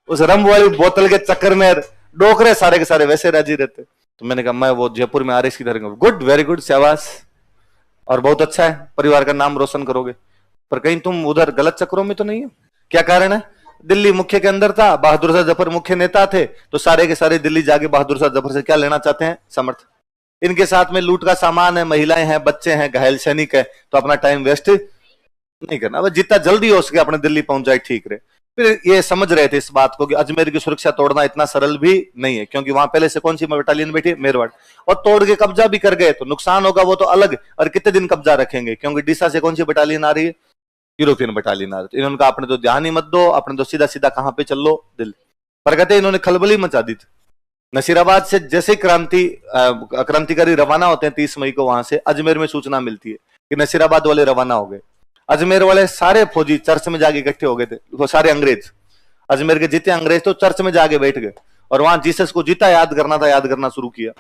उस रम वाली बोतल के चक्कर में डोकरे सारे के सारे वैसे राजी रहते। तो मैंने कहा मैं वो जयपुर में आरएस की तरह, गुड, वेरी गुड, शाबाश, और बहुत अच्छा है, परिवार का नाम रोशन करोगे, पर कहीं तुम उधर गलत चक्रों में तो नहीं है? क्या कारण है? दिल्ली मुख्य के अंदर था, बहादुर शाह जफर मुख्य नेता थे, तो सारे के सारे दिल्ली जाके बहादुर शाह जफर से क्या लेना चाहते हैं? समर्थ। इनके साथ में लूट का सामान है, महिलाएं हैं, बच्चे हैं, घायल सैनिक है, तो अपना टाइम वेस्ट नहीं करना, बस जितना जल्दी हो सके अपने दिल्ली पहुंच जाए, ठीक रहे। फिर ये समझ रहे थे इस बात को कि अजमेर की सुरक्षा तोड़ना इतना सरल भी नहीं है, क्योंकि वहां पहले से कौन सी बटालियन बैठी? मेरवाड़, और तोड़ के कब्जा भी कर गए तो नुकसान होगा वो तो अलग, और कितने दिन कब्जा रखेंगे, क्योंकि डीसा से कौन सी बटालियन आ रही है? यूरोपियन बटालियन आ रही है। इन्होंने कहा अपने तो ध्यान ही मत दो, अपने तो सीधा सीधा कहां पे चल लो? दिल्ली। पर कहते इन्होंने खलबली मचा दी थी। नसीराबाद से जैसे क्रांतिकारी रवाना होते हैं 30 मई को, वहां से अजमेर में सूचना मिलती है कि नसीराबाद वाले रवाना हो गए। अजमेर वाले सारे फौजी चर्च में जाके इकट्ठे हो गए थे, वो सारे अंग्रेज, अजमेर के जितने अंग्रेज तो चर्च में जाके बैठ गए, और वहां जीसस को जितना याद करना था याद करना शुरू किया।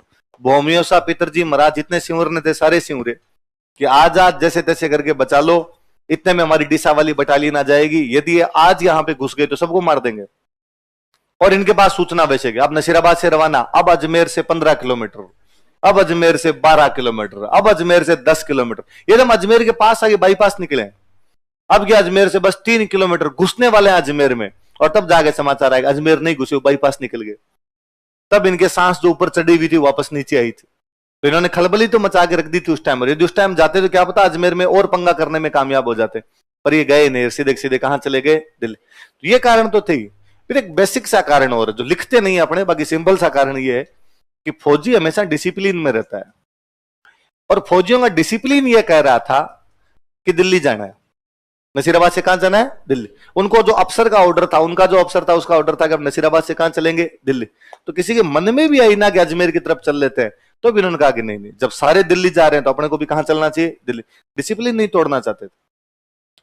भौमियों सा पितरजी महाराज जितने सिंवरने थे सारे सिंवरे कि आज जैसे तैसे करके बचा लो, इतने में हमारी डीसा वाली बटालियन आ जाएगी, यदि ये आज यहां पे घुस गए तो सबको मार देंगे। और इनके पास सूचना वैसे अब नसीराबाद से रवाना, अब अजमेर से 15 किलोमीटर, अब अजमेर से 12 किलोमीटर, अब अजमेर से 10 किलोमीटर, ये तो अजमेर के पास आगे बाईपास निकले। अब क्या अजमेर से बस 3 किलोमीटर घुसने वाले हैं अजमेर में, और तब जाके समाचार आएगा अजमेर नहीं घुसे, बाईपास निकल गए। तब इनके सांस जो ऊपर चढ़ी हुई थी वापस नीचे आई थी। तो इन्होंने खलबली तो मचा के रख दी थी उस टाइम, और यदि उस टाइम जाते तो क्या पता अजमेर में और पंगा करने में कामयाब हो जाते, पर ये गए नहीं, सीधे सीधे कहां चले गए? दिल्ली। तो ये कारण तो थे। फिर एक बेसिक सा कारण और जो लिखते नहीं अपने, बाकी सिंपल सा कारण ये है कि फौजी हमेशा डिसिप्लिन में रहता है, और फौजियों का डिसिप्लिन ये कह रहा था कि दिल्ली जाना है। नसीराबाद से कहां जाना है? दिल्ली। उनको जो अफसर का ऑर्डर था, उनका जो अफसर था उसका ऑर्डर था कि अब नसीराबाद से कहां चलेंगे? दिल्ली। तो किसी के मन में भी आई ना कि अजमेर की तरफ चल लेते हैं, तो भी उन्होंने कहा कि नहीं, जब सारे दिल्ली जा रहे हैं तो अपने को भी कहां चलना चाहिए? दिल्ली। डिसिप्लिन नहीं तोड़ना चाहते थे।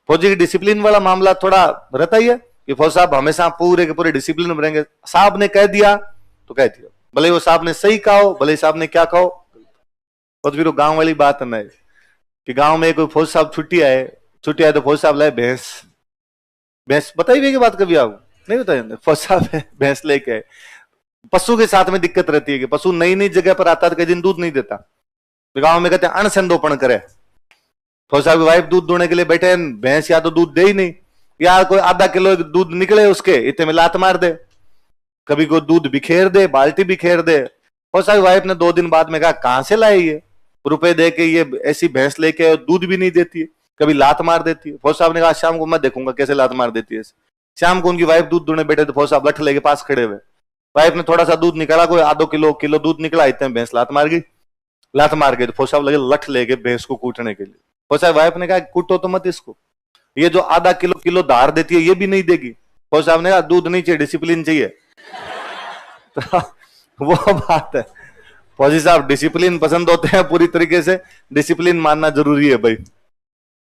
फौजी की डिसिप्लिन वाला मामला थोड़ा रहता ही है कि फौज साहब हमेशा पूरे के पूरे डिसिप्लिन में रहेंगे, साहब ने कह दिया तो कह दिया, भले वो साहब ने सही कहा हो, भले साहब ने क्या कहा हो। और फिर वो गांव वाली बात है ना कि गांव में कोई फौज साहब छुट्टी आए तो फौज साहब लाए भैंस बताई हुई की बात कभी आप नहीं बताए? फौज साहब भैंस लेके आए। पशु के साथ में दिक्कत रहती है कि पशु नई नई जगह पर आता है तो कई दिन दूध नहीं देता, तो गांव में कहते हैं अनसंदोपन करे। फौज साहब की वाइफ दूध दूहने के लिए बैठे, भैंस या तो दूध दे ही नहीं, या कोई आधा किलो दूध निकले उसके इतने में लात मार दे, कभी कोई दूध बिखेर दे, बाल्टी बिखेर दे। फौज साहब की वाइफ ने 2 दिन बाद में कहा कहां से लाए ये रुपए दे के, ये ऐसी भैंस लेके दूध भी नहीं देती है, कभी लात मार देती है। फौज साहब ने कहा शाम को मैं देखूंगा कैसे लात मार देती है। शाम को उनकी वाइफ दूध दूहने बैठे तो फौज साहब लठ लेके पास खड़े हुए, वाइफ ने थोड़ा सा दूध निकाला, कोई आधो किलो दूध निकला, इतने भैंस लात मार गई। लात मार गई तो फौज साहब लगे लठ लेके भैंस को कूटने के लिए। फौज साहब वाइफ ने कहा कूटो तो मत इसको, ये जो आधा किलो धार देती है ये भी नहीं देगी। फौज साहब ने कहा दूध नहीं चाहिए, डिसिप्लिन चाहिए। तो वो बात है, फौजी साहब डिसिप्लिन पसंद होते हैं पूरी तरीके से, डिसिप्लिन मानना जरूरी है भाई।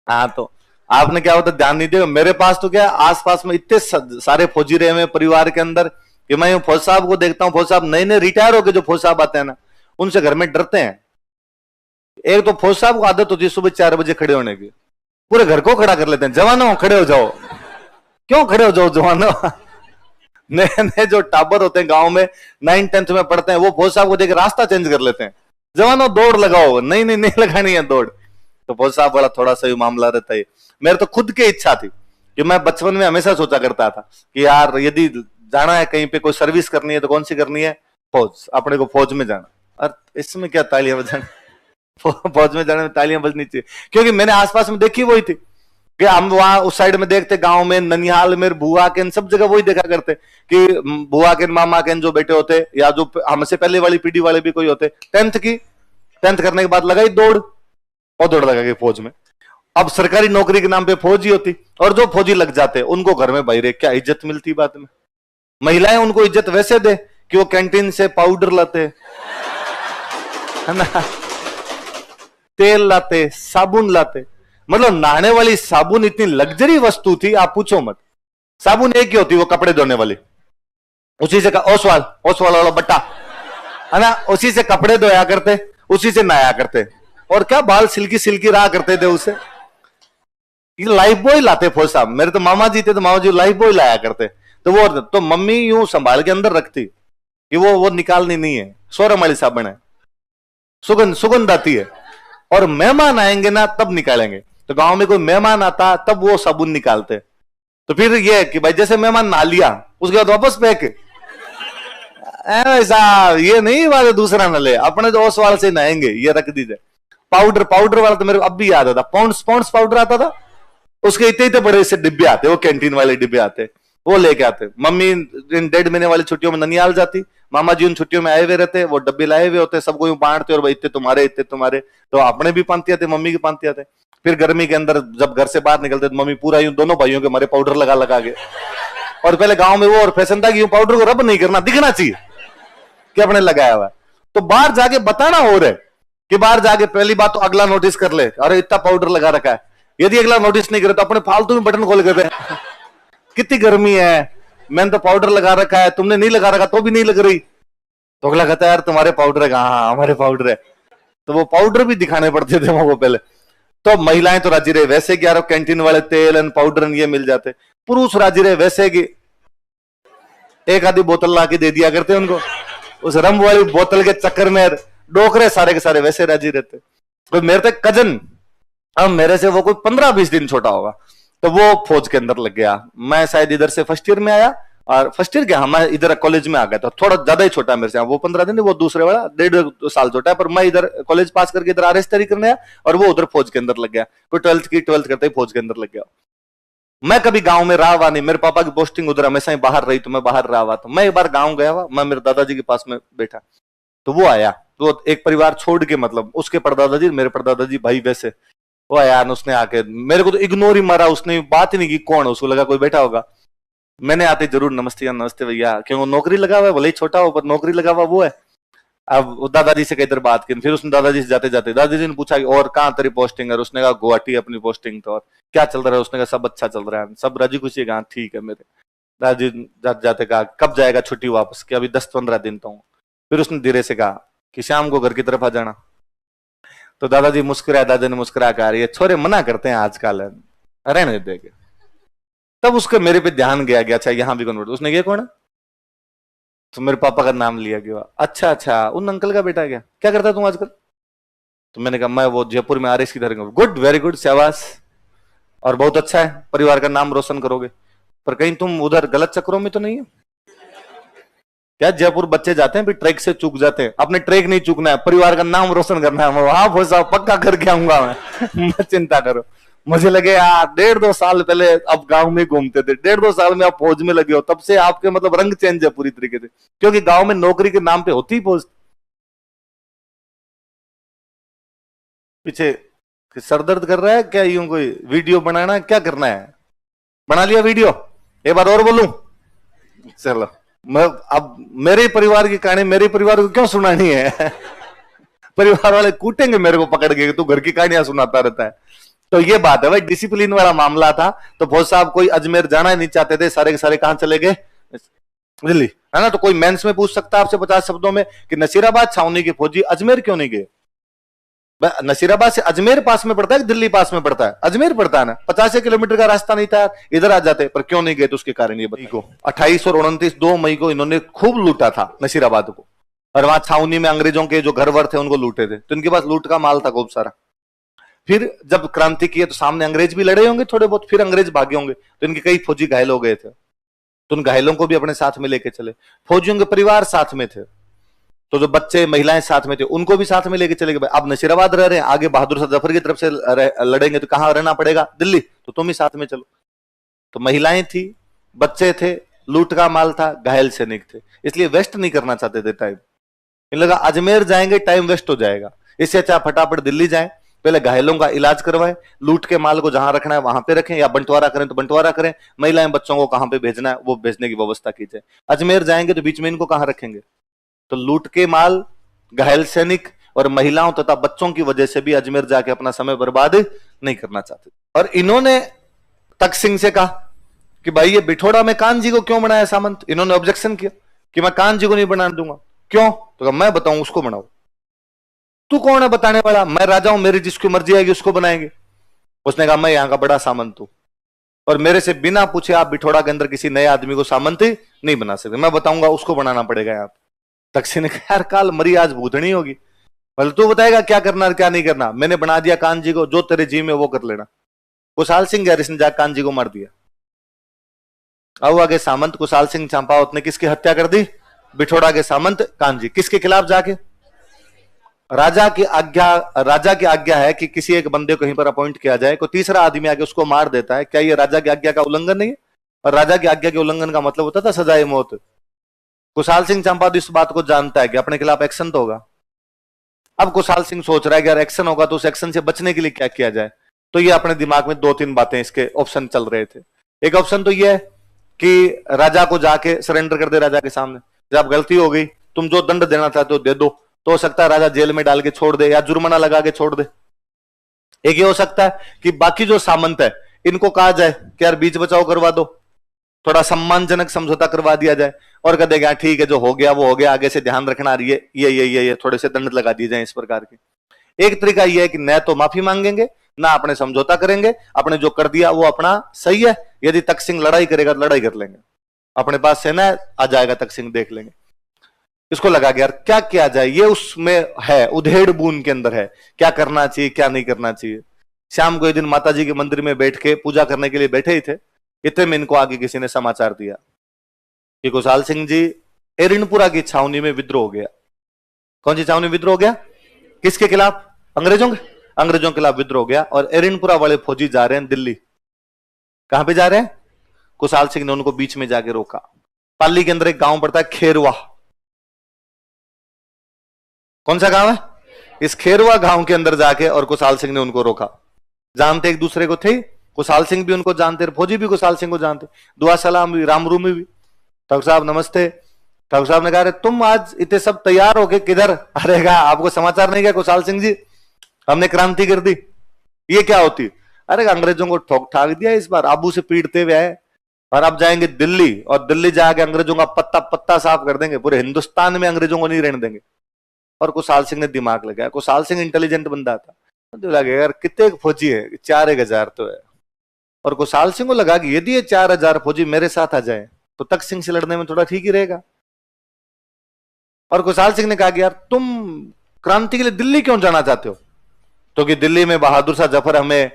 हाँ, तो आपने क्या होता ध्यान नहीं दिया। मेरे पास तो क्या आसपास में इतने सारे फौजी रहे हुए परिवार के अंदर कि मैं फौज साहब को देखता हूँ, फौज साहब नए नए रिटायर हो गए जो फौज साहब आते हैं ना, उनसे घर में डरते हैं। एक तो फौज साहब को आदत होती है सुबह 4 बजे खड़े होने की, पूरे घर को खड़ा कर लेते हैं, जवानों खड़े हो जाओ। क्यों खड़े हो जाओ जवानों? नए नए जो टाबर होते हैं गांव में 9th-10th में पढ़ते हैं, वो फौज साहब को देख रास्ता चेंज कर लेते हैं, जवानों दौड़ लगाओ। नहीं लगानी है दौड़। तो फौज साहब वाला थोड़ा सा मामला रहता है। मेरे तो खुद की इच्छा थी कि मैं बचपन में हमेशा सोचा करता था कि यार यदि जाना है कहीं पे, कोई सर्विस करनी है तो कौन सी करनी है? फौज। अपने को फौज में जाना। और इसमें क्या तालियां बजाना? फौज में जाने में तालियां बजनी चाहिए, क्योंकि मैंने आसपास में देखी वही थी कि हम वहां उस साइड में देखते, गांव में, ननिहाल में, बुआ के सब जगह वही देखा करते कि बुआ के मामा के जो बेटे होते, या जो हमसे पहले वाली पीढ़ी वाले भी कोई होते, 10th करने के बाद लगाई दौड़, और दौड़ लगा गई फौज में। अब सरकारी नौकरी के नाम पे फौजी होती, और जो फौजी लग जाते उनको घर में बहिरे क्या इज्जत मिलती। बाद में महिलाएं उनको इज्जत वैसे दे कि वो कैंटीन से पाउडर लाते है ना, तेल लाते, साबुन लाते, मतलब नहाने वाली साबुन इतनी लग्जरी वस्तु थी आप पूछो मत। साबुन एक ही होती वो कपड़े धोने वाली, उसी से ओसवाल वाला बट्टा है ना, उसी से कपड़े धोया करते, उसी से नहाया करते, और क्या बाल सिल्की रहा करते थे उससे। लाइफ बॉय लाते फौज साहब, मेरे तो मामा जी थे तो मामा जी लाइफ बॉय लाया करते, तो मम्मी यूं संभाल के अंदर रखती कि वो निकालनी नहीं है, सोरम वाली साबुन है, सुगंध सुगंध आती है, और मेहमान आएंगे ना तब निकालेंगे। तो गांव में कोई मेहमान आता तब वो साबुन निकालते। तो फिर ये कि भाई जैसे मेहमान नहा लिया उसके बाद वापस फेंक, ऐसा ये नहीं वाले दूसरा न ले, अपने तो उस वाले से नहाएंगे, ये रख दीजिए। पाउडर पाउडर वाला तो मेरे को अब भी याद आता, पॉन्ड्स पॉन्ड्स पाउडर आता था, उसके इतने इतने बड़े से डिब्बे आते, वो कैंटीन वाले डिब्बे आते, वो लेके आते। मम्मी इन 1.5 महीने वाली छुट्टियों में ननियाल जाती, मामा जी उन छुट्टियों में आए हुए रहते, वो डब्बे लाए हुए होते, सबको यूं बांटते, और भाई इतने तुम्हारे, तो अपने भी पांतिया थे, मम्मी की पांतिया थे। फिर गर्मी के अंदर जब घर से बाहर निकलते तो मम्मी पूरा यूं दोनों भाइयों के मारे पाउडर लगा लगा के, और पहले गांव में वो और फैशन था कि यूं पाउडर को रब नहीं करना, दिखना चाहिए कि अपने लगाया हुआ। तो बाहर जाके बताना हो रहा है कि बाहर जाके पहली बात तो अगला नोटिस कर ले, अरे इतना पाउडर लगा रखा है। यदि अगला नोटिस नहीं करे तो अपने फालतू में बटन खोल कर कितनी गर्मी है, मैंने तो पाउडर लगा रखा है, तुमने नहीं लगा रखा तो भी नहीं लग रही। तो अगला कहता है यार तुम्हारे पाउडर है, हाँ हमारे पाउडर है। तो वो पाउडर भी दिखाने पड़ते थे वो पहले। तो महिलाएं तो राजी रहे वैसे कि यार कैंटीन वाले तेल एंड पाउडर ये मिल जाते। पुरुष राजी रहे वैसे कि एक आधी बोतल ला के दे दिया करते उनको, उस रम वाली बोतल के चक्कर में डोकरे सारे के सारे वैसे राजी रहते। तो मेरे तक कजन, अब मेरे से वो कोई 15-20 दिन छोटा होगा, तो वो फौज के अंदर लग गया। मैं शायद इधर से फर्स्ट ईयर में आया, और फर्स्ट ईयर क्या मैं इधर कॉलेज में आ गया था, थोड़ा ज्यादा ही छोटा है मेरे से। वो 15 दिन, वो दूसरे वाला 1.5 साल छोटा है, पर मैं इधर कॉलेज पास करके इधर आरएस तैयारी करने आया, और वो उधर फौज के अंदर लग गया। कोई 12th करते ही फौज के अंदर लग गया। मैं कभी गांव में रहा हुआ नहीं, मेरे पापा की पोस्टिंग उधर हमेशा ही बाहर रही, तो मैं बाहर रहा हुआ। तो मैं एक बार गाँव गया हुआ, मैं मेरे दादाजी के पास में बैठा, तो वो आया, तो एक परिवार छोड़ के, मतलब उसके परदादाजी मेरे परदादाजी भाई वैसे, वो आया, उसने आके मेरे को तो इग्नोर ही मारा, उसने बात ही नहीं की कौन, उसको लगा कोई बैठा होगा। मैंने आते जरूर नमस्ते नमस्ते भैया, क्यों नौकरी लगा हुआ है, भले ही छोटा हो पर नौकरी लगा हुआ वो है। अब दादाजी से कई देर बात की, फिर उसने दादाजी से जाते जाते दादाजी ने पूछा कि और कहाँ तेरी पोस्टिंग है, उसने कहा गुवाहाटी अपनी पोस्टिंग, तो और क्या चल रहा है, उसने कहा सब अच्छा चल रहा है, सब राजी खुशी, कहा ठीक है मेरे। दादाजी जाते जाते कहा कब जाएगा छुट्टी वापस, कि अभी 10-15 दिन तो हूँ। फिर उसने धीरे से कहा कि शाम को घर की तरफ आ जाना। तो दादाजी मुस्कुराए, दादा ने मुस्कुरा कर, ये छोरे मना करते हैं आजकल, रहने देंगे। तब उसके मेरे पे ध्यान गया, अच्छा यहाँ भी कन्वर्ट, उसने ये कौन है, तो मेरे पापा का नाम लिया गया। अच्छा अच्छा, उन अंकल का बेटा, क्या करता है तुम आजकल? तो मैंने कहा मैं वो जयपुर में आरएस की तरह। गुड, वेरी गुड, शाबाश, और बहुत अच्छा है, परिवार का नाम रोशन करोगे, पर कहीं तुम उधर गलत चक्रों में तो नहीं है क्या? जयपुर बच्चे जाते हैं फिर ट्रैक से चूक जाते हैं, अपने ट्रैक नहीं चूकना है, परिवार का नाम रोशन करना है। मैं वहां फंसा पक्का करके आऊंगा मैं मत चिंता करो। मुझे लगे यार 1.5-2 साल पहले अब गांव में घूमते थे, 1.5-2 साल में आप फौज में लगे हो, तब से आपके मतलब रंग चेंज है पूरी तरीके से, क्योंकि गांव में नौकरी के नाम पे होती ही फौज। पीछे सर दर्द कर रहा है क्या? यूं कोई वीडियो बनाना, क्या करना है? बना लिया वीडियो, एक बार और बोलूं? चलो, मैं अब मेरे परिवार की कहानी मेरे परिवार को क्यों सुनानी है परिवार वाले कूटेंगे मेरे को पकड़ के, तू घर की कहानियां सुनाता रहता है। तो ये बात है भाई, डिसिप्लिन वाला मामला था। तो फौज साहब कोई अजमेर जाना ही नहीं चाहते थे, सारे के सारे कहां चले गए? दिल्ली, है ना। तो कोई मेंस में पूछ सकता है आपसे 50 शब्दों में कि नसीराबाद छावनी के फौजी अजमेर क्यों नहीं गए? नसीराबाद से अजमेर पास में पड़ता है, दिल्ली पास में पड़ता है? अजमेर पड़ता है ना, 50 किलोमीटर का रास्ता नहीं था, इधर आ जाते, पर क्यों नहीं गए? तो उसके कारण ये बताइए। 28 और 29 2 मई को इन्होंने खूब लूटा था नसीराबाद को, और वहां छावनी में अंग्रेजों के जो घर वर थे उनको लूटे थे, तो इनके पास लूट का माल था खूब सारा। फिर जब क्रांति की तो सामने अंग्रेज भी लड़े होंगे थोड़े बहुत, फिर अंग्रेज भागे होंगे, तो इनके कई फौजी घायल हो गए थे, तो उन घायलों को भी अपने साथ में लेके चले। फौजियों के परिवार साथ में थे, तो जो बच्चे महिलाएं साथ में थे उनको भी साथ में लेके चले गए। अब नसीराबाद रह रहे हैं, आगे बहादुर शाह जफर की तरफ से लड़ेंगे, तो कहां रहना पड़ेगा? दिल्ली, तो तुम ही साथ में चलो। तो महिलाएं थी, बच्चे थे, लूट का माल था, घायल सैनिक थे, इसलिए वेस्ट नहीं करना चाहते थे टाइम। इन लगा अजमेर जाएंगे टाइम वेस्ट हो जाएगा, इससे अच्छा फटाफट दिल्ली जाएं, पहले घायलों का इलाज करवाएं, लूट के माल को जहां रखना है वहां पे रखें, या बंटवारा करें तो बंटवारा करें, महिलाएं बच्चों को कहां पे भेजना है वो भेजने की व्यवस्था कीजिए। अजमेर जाएंगे तो बीच में इनको कहां रखेंगे? तो लूट के माल, घायल सैनिक और महिलाओं तथा बच्चों की वजह से भी अजमेर जाके अपना समय बर्बाद नहीं करना चाहते। और इन्होंने तख्त सिंह से कहा कि भाई ये बिठोड़ा में कान जी को क्यों बनाया सामंत? इन्होंने ऑब्जेक्शन किया कि मैं कान जी को नहीं बना दूंगा। क्यों? तो मैं बताऊं उसको बनाओ। तू कौन है बताने वाला? मैं राजा हूं, मेरी जिसकी मर्जी आएगी उसको बनाएंगे। उसने कहा मैं यहां का बड़ा सामंत हूं, और मेरे से बिना पूछे आप बिठौड़ा के अंदर किसी नए आदमी को सामंत नहीं बना सकते, मैं बताऊंगा उसको बनाना पड़ेगा यहाँ पे। तक्षी ने कहा यार काल मरी आज भूतनी होगी, बोले तू बताएगा क्या करना और क्या नहीं करना, मैंने बना दिया कान जी को, जो तेरे जी में वो कर लेना। कुशाल सिंह गैरिस ने जाकर कान जी को मार दिया। अब आगे सामंत कुशाल सिंह चंपावत ने किसकी हत्या कर दी? बिठौड़ा के सामंत कानजी। किसके खिलाफ जाके? राजा की आज्ञा है कि किसी एक बंदे को कहीं पर अपॉइंट किया जाए, कोई तीसरा आदमी आके उसको मार देता है, क्या ये राजा की आज्ञा का उल्लंघन नहीं है? और राजा की आज्ञा के उल्लंघन का मतलब होता था सजाए मौत। कुशाल सिंह चंपावत इस बात को जानता है कि अपने खिलाफ एक्शन तो होगा। अब कुशाल सिंह सोच रहा है कि यार एक्शन होगा तो उस एक्शन से बचने के लिए क्या किया जाए। तो ये अपने दिमाग में दो तीन बातें इसके ऑप्शन चल रहे थे। एक ऑप्शन तो ये है कि राजा को जाके सरेंडर कर दे राजा के सामने, जब गलती हो गई तुम जो दंड देना चाहते हो दे दो, तो हो सकता है राजा जेल में डाल के छोड़ दे या जुर्माना लगा के छोड़ दे। एक ये हो सकता है कि बाकी जो सामंत है इनको कहा जाए कि यार बीच बचाव करवा दो, थोड़ा सम्मानजनक समझौता करवा दिया जाए, और कह देगा ठीक है जो हो गया वो हो गया, आगे से ध्यान रखना रही है ये थोड़े से दंड लगा दिए जाए इस प्रकार के। एक तरीका यह है कि न तो माफी मांगेंगे ना अपने समझौता करेंगे, अपने जो कर दिया वो अपना सही है, यदि तख्त सिंह लड़ाई करेगा तो लड़ाई कर लेंगे, अपने पास सेना आ जाएगा तख्त सिंह देख लेंगे। इसको लगा कि यार क्या किया जाए, ये उसमें है उधेड़ बून के अंदर है, क्या करना चाहिए क्या नहीं करना चाहिए। शाम को एक दिन माता जी के मंदिर में बैठ के पूजा करने के लिए बैठे ही थे, इतने में इनको आगे किसी ने समाचार दिया कि कुशाल सिंह जी एरिनपुरा की छावनी में विद्रोह हो गया। कौन सी छावनी विद्रोह हो गया? किसके खिलाफ? अंग्रेजों के खिलाफ विद्रोह हो गया। और एरिनपुरा वाले फौजी जा रहे हैं दिल्ली। कहां पे जा रहे हैं? कुशाल सिंह ने उनको बीच में जाके रोका। पाली के अंदर एक गांव पड़ता है खेरवा। कौन सा गांव है? इस खेरवा गांव के अंदर जाके और कुशाल सिंह ने उनको रोका। जानते एक दूसरे को थे, कुशाल सिंह भी उनको जानते, फौजी भी कुशाल सिंह को जानते, दुआ सलाम भी, राम रूमी भी। ठाकुर साहब नमस्ते। ठाकुर साहब ने कहा तुम आज इतने सब तैयार हो गए किधर? अरे कहा आपको समाचार नहीं गया कुशाल सिंह जी, हमने क्रांति कर दी। ये क्या होती? अरे अंग्रेजों को ठोक ठाक दिया इस बार, आबू से पीटते हुए आए, और अब जाएंगे दिल्ली, और दिल्ली जाके अंग्रेजों का पत्ता पत्ता साफ कर देंगे, पूरे हिंदुस्तान में अंग्रेजों को नहीं रहने देंगे। और कुशाल सिंह ने दिमाग लगाया, कुशाल सिंह इंटेलिजेंट बंदा था, तो लगे यार कितने फौजी है, 4,000 तो है। और कुशाल सिंह को लगा कि यदि ये 4,000 फौजी मेरे साथ आ जाए तो तख्त सिंह से लड़ने में थोड़ा ठीक ही रहेगा। और कुशाल सिंह ने कहा कि यार तुम क्रांति के लिए दिल्ली क्यों जाना चाहते हो? तो कि दिल्ली में बहादुर शाह जफर हमें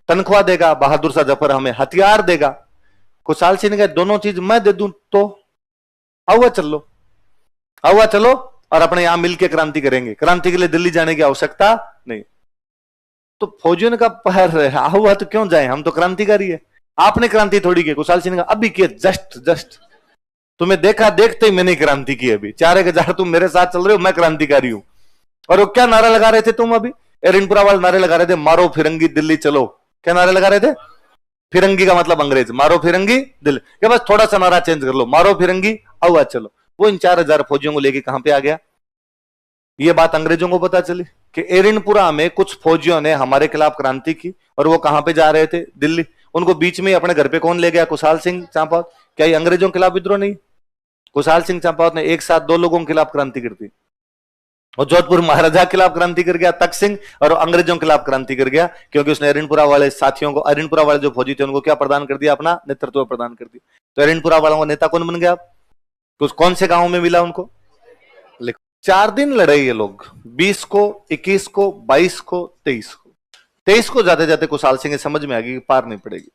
तनख्वाह देगा, बहादुर शाह जफर हमें हथियार देगा। कुशाल सिंह ने कहा दोनों चीज मैं दे दूं तो आओ चलो और अपने यहां मिलकर क्रांति करेंगे, क्रांति के लिए दिल्ली जाने की आवश्यकता नहीं। तो फौजियों ने कहा पर हुआ तो क्यों जाए, हम तो क्रांतिकारी है, आपने क्रांति थोड़ी की। कुशाल सिंह ने कहा अभी किए, जस्ट तुम्हें देखा देखते ही मैंने क्रांति की। अभी 4,000 तुम मेरे साथ चल रहे हो, मैं क्रांतिकारी हूं। और वो क्या नारा लगा रहे थे तुम? अभी एरिनपुरा वाले नारे लगा रहे थे, मारो फिरंगी दिल्ली चलो। क्या नारे लगा रहे थे? फिरंगी का मतलब अंग्रेज, मारो फिरंगी दिल्ली, क्या बस थोड़ा सा नारा चेंज कर लो, मारो फिरंगी आओ चलो। वो इन 4,000 फौजियों को लेके कहां पे आ गया? ये बात अंग्रेजों को पता चली कि एरिनपुरा में कुछ फौजियों ने हमारे खिलाफ क्रांति की, और वो कहां पे जा रहे थे? दिल्ली। उनको बीच में अपने घर पे कौन ले गया? कुशाल सिंह चंपावत। क्या ये अंग्रेजों के खिलाफ विद्रोह नहीं? कुशाल सिंह चंपावत ने एक साथ 2 लोगों के खिलाफ क्रांति कर दी, और जोधपुर महाराजा के खिलाफ क्रांति कर गया तख्त सिंह, और अंग्रेजों के खिलाफ क्रांति कर गया, क्योंकि उसने एरिनपुरा वाले साथियों को, एरिनपुरा वाले जो फौजी थे उनको क्या प्रदान कर दिया? अपना नेतृत्व प्रदान कर दिया। तो एरिनपुरा वालों का नेता कौन बन गया? कुछ कौन से गांव में मिला उनको? 4 दिन लड़े ये लोग, 20 को, 21 को, 22 को, 23 को। 23 को जाते जाते कुशाल सिंह समझ में आ गई पार नहीं पड़ेगी,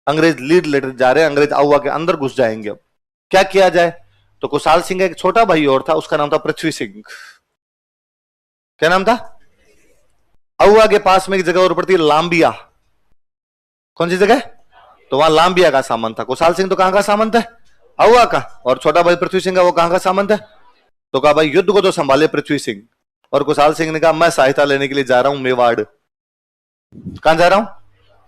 अंग्रेज लीड लेटर जा रहे हैं, अंग्रेज आउआ के अंदर घुस जाएंगे। अब क्या किया जाए? तो कुशाल सिंह का एक छोटा भाई और था, उसका नाम था पृथ्वी सिंह। क्या नाम था? आउआ के पास में एक जगह और पड़ती है लांबिया। कौन सी जगह? तो वहां लांबिया का सामंत था। कुशाल सिंह तो कहां का सामंत है? आउआ का। और छोटा भाई पृथ्वी सिंह का वो कहां का सामंत है? तो कहा भाई युद्ध को तो संभाले पृथ्वी सिंह। और कुशाल सिंह ने कहा मैं सहायता लेने के लिए जा रहा हूं मेवाड़। कहां जा रहा हूं?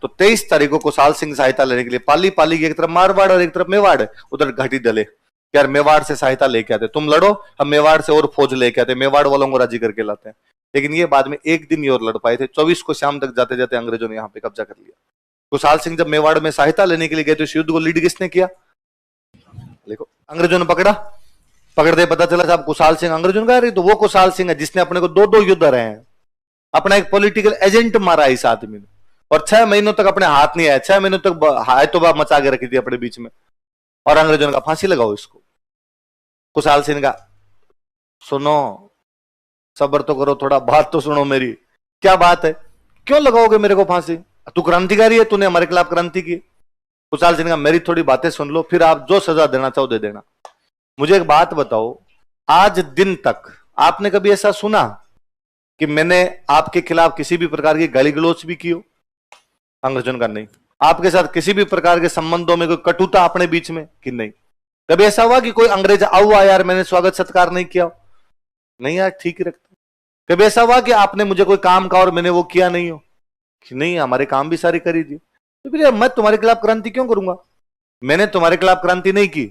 तो 23 तारीख को कुशाल सिंह सहायता लेने के लिए, पाली की एक तरफ मारवाड़ और एक तरफ मेवाड़, उधर घाटी डले। यार मेवाड़ से सहायता लेके आते, तुम लड़ो, हम मेवाड़ से और फौज लेके आते, मेवाड़ वालों को राजी करके लाते हैं। लेकिन ये बाद में एक दिन ही और लड़ पाए थे। 24 को शाम तक जाते जाते अंग्रेजों ने यहाँ पे कब्जा कर लिया। कुशाल सिंह जब मेवाड़ में सहायता लेने के लिए गए तो इस युद्ध को लीड किसने किया? देखो अंग्रेजों ने पकड़ते पता चला साहब कुशाल सिंह। अंग्रेजों ने कहा तो वो कुशाल सिंह है जिसने अपने को 2-2 युद्ध रहे हैं, अपना एक पॉलिटिकल एजेंट मारा इस आदमी ने। और 6 महीनों तक अपने हाथ नहीं आया, 6 महीनों तक हाय तो बाप मचा के रखी थी अपने बीच में। और अंग्रेजों ने कहा फांसी लगाओ इसको। कुशाल सिंह का सुनो, सब्र तो करो थोड़ा, बात तो सुनो मेरी। क्या बात है, क्यों लगाओगे मेरे को फांसी? तू क्रांतिकारी है, तूने हमारे खिलाफ क्रांति की। कुशाल सिंह का मेरी थोड़ी बातें सुन लो, फिर आप जो सजा देना चाहो दे देना। मुझे एक बात बताओ, आज दिन तक आपने कभी ऐसा सुना कि मैंने आपके खिलाफ किसी भी प्रकार की गाली गलौज भी की हो? अंग्रेजों का नहीं। आपके साथ किसी भी प्रकार के संबंधों में कोई कटुता अपने बीच में कि नहीं? कभी ऐसा हुआ कि कोई अंग्रेज आऊआ यार मैंने स्वागत सत्कार नहीं किया? नहीं यार, ठीक ही रखता। कभी ऐसा हुआ कि आपने मुझे कोई काम कहा और मैंने वो किया नहीं हो? कि नहीं, हमारे काम भी सारे कर ही दिए। तो फिर मैं तुम्हारे खिलाफ क्रांति क्यों करूंगा? मैंने तुम्हारे खिलाफ क्रांति नहीं की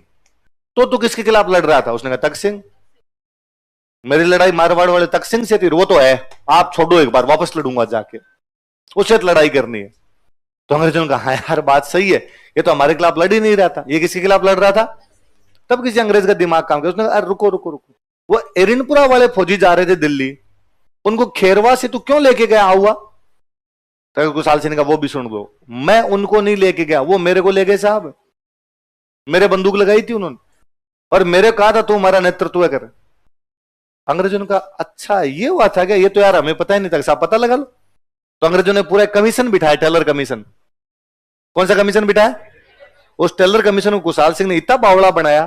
तो तू किसके खिलाफ लड़ रहा था? उसने कहा तख्त सिंह। मेरी लड़ाई मारवाड़ वाले तख्त सिंह से थी। वो तो है, आप छोड़ो, एक बार वापस लड़ूंगा जाके, उससे लड़ाई करनी है। तो अंग्रेजों ने कहा हाँ यार बात सही है, ये तो हमारे खिलाफ लड़ ही नहीं रहा था, ये किसके खिलाफ लड़ रहा था? तब किसी अंग्रेज का दिमाग काम किया, उसने कहा रुको रुको रुको, वो एरिनपुरा वाले फौजी जा रहे थे दिल्ली, उनको खेरवा से तू क्यों लेके गया हुआ? तो कुशाल सिंह ने कहा वो भी सुन लो, मैं उनको नहीं लेके गया, वो मेरे को ले गए साहब। मेरे बंदूक लगाई थी उन्होंने और मेरे कहा था तू हमारा नेतृत्व कर। अंग्रेजों ने कहा अच्छा ये हुआ था क्या? ये तो यार हमें पता ही नहीं था। साहब पता लगा लो। तो अंग्रेजों ने पूरा कमीशन बिठाया, टेलर कमीशन। कौन सा कमीशन बिठाया? उस टेलर कमीशन को कुशाल सिंह ने इतना बावड़ा बनाया